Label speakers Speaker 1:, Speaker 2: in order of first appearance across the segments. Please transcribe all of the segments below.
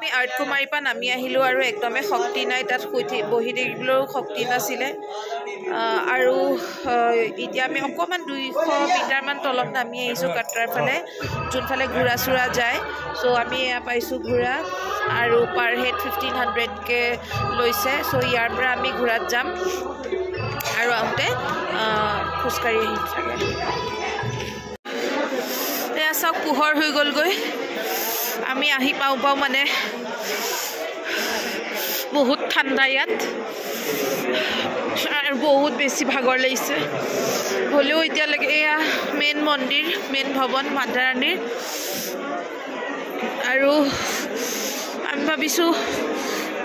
Speaker 1: আমি আৰ্টকুমাৰীৰ পৰা নামি আহিলোঁ আৰু একদমেই শক্তি নাই, তাত বহি থাকিবলৈও শক্তি নাছিলে। আৰু এতিয়া আমি অকণমান 200 মিটাৰমান তলত নামি আহিছোঁ কাটৰাৰ ফালে, যোনফালে ঘোঁৰা চোৰা যায়। চ' আমি এয়া পাইছোঁ ঘোঁৰা, আৰু পাৰ হেড 1500কৈ লৈছে। চ' ইয়াৰ পৰা আমি ঘোঁৰাত যাম আৰু আহোঁতে খোজকাঢ়ি আহিম চাগে। এয়া চাওক, পোহৰ হৈ গ'লগৈ। আমি আহি পাওঁ মানে বহুত ঠাণ্ডা ইয়াত আৰু বহুত বেছি ভাগৰ লাগিছে। হ'লেও এতিয়ালৈকে এয়া মেইন মন্দিৰ, মেইন ভৱন মাতা ৰাণীৰ। আৰু আমি ভাবিছোঁ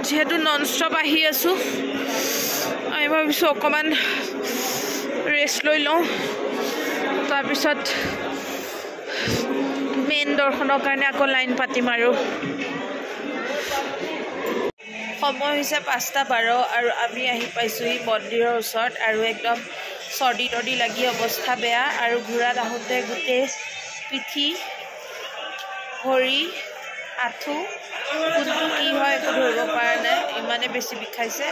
Speaker 1: যিহেতু নন ষ্টপ আহি আছোঁ, আমি ভাবিছোঁ অকণমান ৰেষ্ট লৈ লওঁ, তাৰপিছত মেইন দৰ্শনৰ কাৰণে আকৌ লাইন পাতিম। আৰু সময় হৈছে 5:12 আৰু আমি আহি পাইছোঁহি মন্দিৰৰ ওচৰত। আৰু একদম চৰ্দি তৰ্দি লাগি অৱস্থা বেয়া, আৰু ঘোঁৰাত আহোঁতে গোটেই পিঠি, ভৰি, আঁঠু কোনটো কি হয় একো ধৰিব পৰা নাই, ইমানেই বেছি বিষাইছে।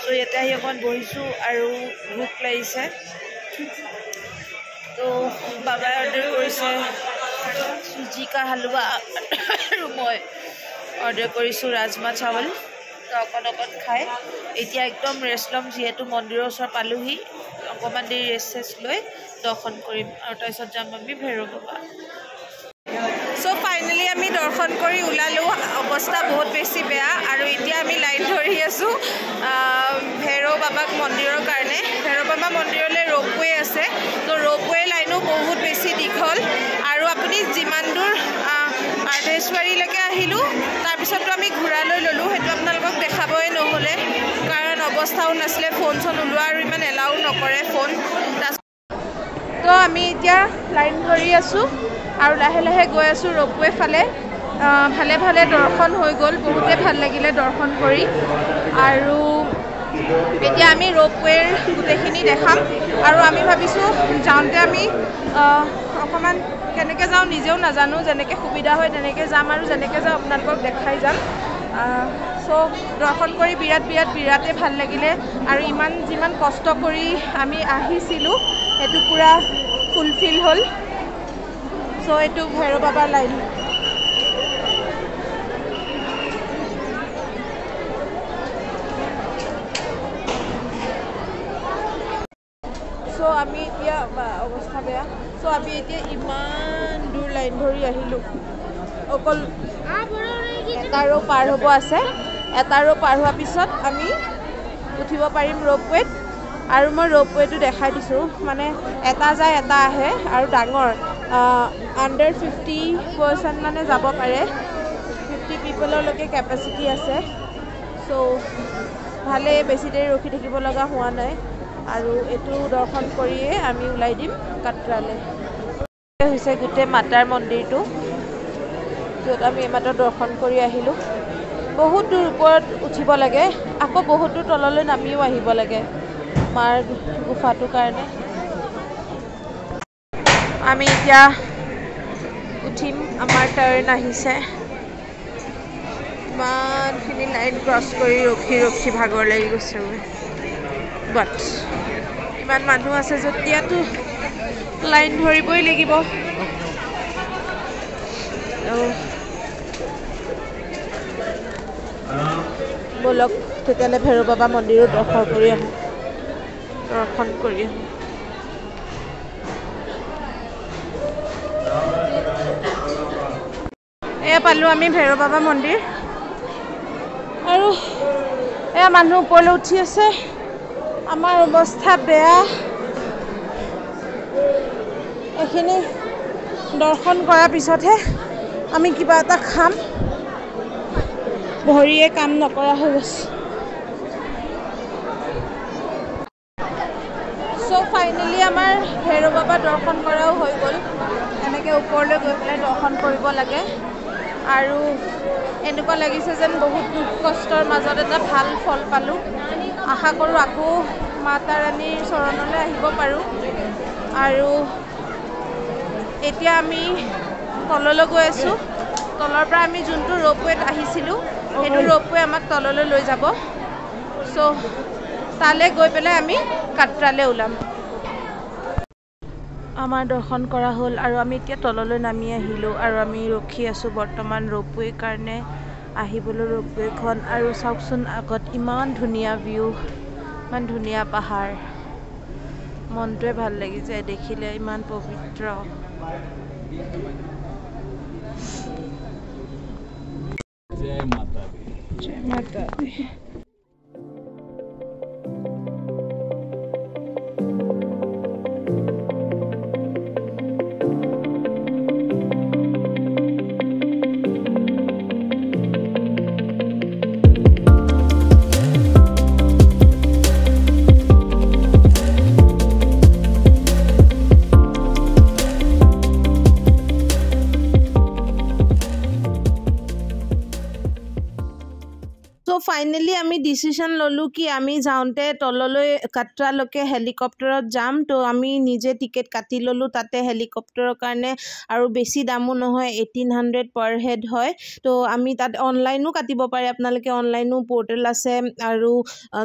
Speaker 1: ত' ইয়াতে আহি অকণমান বহিছোঁ আৰু ভোক লাগিছে। ত' বাবাই অৰ্ডাৰ কৰিছে চুজি কা হালোৱা আৰু মই অৰ্ডাৰ কৰিছোঁ ৰাজমা চাৱল। তো অকণ খাই এতিয়া একদম ৰেষ্ট ল'ম, যিহেতু মন্দিৰৰ ওচৰত পালোহি। অকণমান দেৰি ৰেষ্ট লৈ দৰ্শন কৰিম আৰু তাৰপিছত যাম আমি ভৈৰৱ বাবা। চ' ফাইনেলি আমি দৰ্শন কৰি ওলালোঁ। অৱস্থা বহুত বেছি বেয়া, আৰু এতিয়া আমি লাইন ধৰি আছোঁ ভৈৰৱ বাবাক মন্দিৰৰ কাৰণে। ভৈৰৱ বাবা মন্দিৰলৈ ৰোপৱে আছে, তো ৰোপৱে লাইনো বহুত বেছি দীঘল। আৰু আপুনি যিমান দূৰ আৰ্ধেশ্বৰীলৈকে আহিলোঁ, তাৰপিছতো আমি ঘোঁৰা লৈ ল'লোঁ। সেইটো আপোনালোকক দেখাবই নহ'লে, কাৰণ অৱস্থাও নাছিলে, ফোন চোন ওলোৱা আৰু ইমান এলাও নকৰে ফোন। তো আমি এতিয়া লাইন ধৰি আছোঁ আৰু লাহে লাহে গৈ আছোঁ ৰোপৱে ফালে। ভালে ভালে দৰ্শন হৈ গ'ল, বহুতে ভাল লাগিলে দৰ্শন কৰি। আৰু এতিয়া আমি ৰোপৱেৰ গোটেইখিনি দেখাম। আৰু আমি ভাবিছোঁ যাওঁতে আমি অকণমান কেনেকৈ যাওঁ নিজেও নাজানো, যেনেকৈ সুবিধা হয় তেনেকৈ যাম, আৰু যেনেকৈ যাওঁ আপোনালোকক দেখাই যাম। চ' দৰ্শন কৰি বিৰাটেই ভাল লাগিলে। আৰু যিমান কষ্ট কৰি আমি আহিছিলোঁ সেইটো পূৰা ফুলফিল হ'ল। চ' এইটো ভৈৰৱ বাবাৰ লাইন। চ' আমি এতিয়া অৱস্থা বেয়া। চ' আমি এতিয়া ইমান দূৰ লাইন ধৰি আহিলোঁ, অকল এটা ৰ' পাৰ হ'ব আছে। এটা ৰ' পাৰ হোৱাৰ পিছত আমি উঠিব পাৰিম ৰোপৱেত। আৰু মই ৰোপৱেটো দেখাই দিছোঁ, মানে এটা যায় এটা আহে, আৰু ডাঙৰ আণ্ডাৰ 50% মানে যাব পাৰে, 50 পিপললৈকে কেপাচিটি আছে। চ' ভালেই, বেছি দেৰি ৰখি থাকিব লগা হোৱা নাই। আৰু এইটো দৰ্শন কৰিয়ে আমি ওলাই দিম কাটৰালৈ। হৈছে গোটেই মাতাৰ মন্দিৰটো, য'ত আমি এইমাত্ৰ দৰ্শন কৰি আহিলোঁ। বহুত দূৰ ওপৰত উঠিব লাগে, আকৌ বহুত দূৰ তললৈ নামিও আহিব লাগে মাৰ গুফাটোৰ কাৰণে। আমি এতিয়া উঠিম, আমাৰ টাৰ্ণ আহিছে। ইমানখিনি লাইন ক্ৰছ কৰি ৰখি ভাগৰ লাগি গৈছে। বাট ইমান মানুহ আছে যেতিয়াতো লাইন ধৰিবই লাগিব। ব'লক তেতিয়াহ'লে ভৈৰৱ বাবা মন্দিৰো দৰ্শন কৰি আহোঁ। এয়া পালোঁ আমি ভৈৰৱ বাবা মন্দিৰ, আৰু এয়া মানুহ ওপৰলৈ উঠি আছে। আমাৰ অৱস্থা বেয়া। এইখিনি দৰ্শন কৰাৰ পিছতহে আমি কিবা এটা খাম, ভৰিয়ে কাম নকৰা হৈ গৈছে। চ' ফাইনেলি আমাৰ ভৈৰৱ বাবা দৰ্শন কৰাও হৈ গ'ল। এনেকৈ ওপৰলৈ গৈ পেলাই দৰ্শন কৰিব লাগে। আৰু এনেকুৱা লাগিছে যেন বহুত দুখ কষ্টৰ মাজত এটা ভাল ফল পালোঁ। আশা কৰোঁ আকৌ মাতা ৰাণীৰ চৰণলৈ আহিব পাৰোঁ। আৰু এতিয়া আমি তললৈ গৈ আছোঁ। তলৰ পৰা আমি যোনটো ৰ'পৱেত আহিছিলোঁ সেইটো ৰ'পৱে আমাক তললৈ লৈ যাব চ' তালৈ গৈ পেলাই আমি কাটৰালৈ ওলাম আমাৰ দৰ্শন কৰা হ'ল আৰু আমি এতিয়া তললৈ নামি আহিলোঁ আৰু আমি ৰখি আছোঁ বৰ্তমান ৰ'পৱেৰ কাৰণে আহিবলৈ ৰ'পৱেখন আৰু চাওকচোন আগত ইমান ধুনীয়া ভিউ ইমান ধুনীয়া পাহাৰ মনটোৱে ভাল লাগি যায় দেখিলে ইমান পবিত্ৰ জয় মাতা দি So finally আমি ডিসিশন ললো কি আমি যাওঁতে তললৈ কাটৰালৈকে হেলিকপ্টাৰত যাম তো আমি নিজে টিকেট কাটি ললো তাতে হেলিকপ্টাৰৰ কাৰণে আৰু বেছি দামো নহয় 1800 পাৰ হেড হয় তো আমি তাত অনলাইনো কাটিব পাৰে আপোনালোকে অনলাইনো পোৰ্টেল আছে আৰু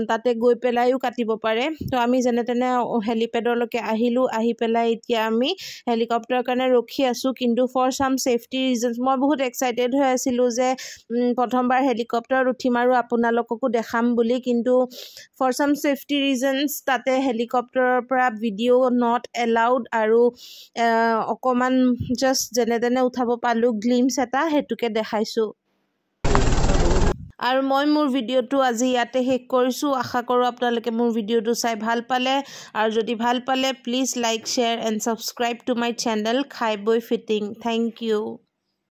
Speaker 1: তাতে গৈ পেলাইও কাটিব পাৰে তো আমি যেনে তেনে হেলিপ্যাডৰলৈকে আহিলো আহি পেলাই এতিয়া আমি হেলিকপ্টাৰৰ কাৰণে ৰখি আছো কিন্তু ফৰ সাম সেফটি ৰিজনস মই বহুত এক্সাইটেড হৈ আছিলো যে প্ৰথমবাৰ হেলিকপ্টাৰত উঠিম আৰু আপোনালোককো দেখাম বুলি কিন্তু ফৰ সাম সেফটি ৰিজনস তাতে হেলিকপ্টাৰৰ পৰা ভিডিঅ' নট এলাউড আৰু অকমান জাস্ট যেনে তেনে উঠাব পালো গ্লিমছ এটা হেতুকে দেখাইছো আৰু মই মোৰ ভিডিঅ'টো আজি ইয়াতে শেষ কৰিছো আশা কৰো আপোনালোকে মোৰ ভিডিঅ'টো চাই ভাল পালে আৰু যদি ভাল পালে please like share and subscribe to my channel খাই বৈ ফিটিং থ্যাংক ইউ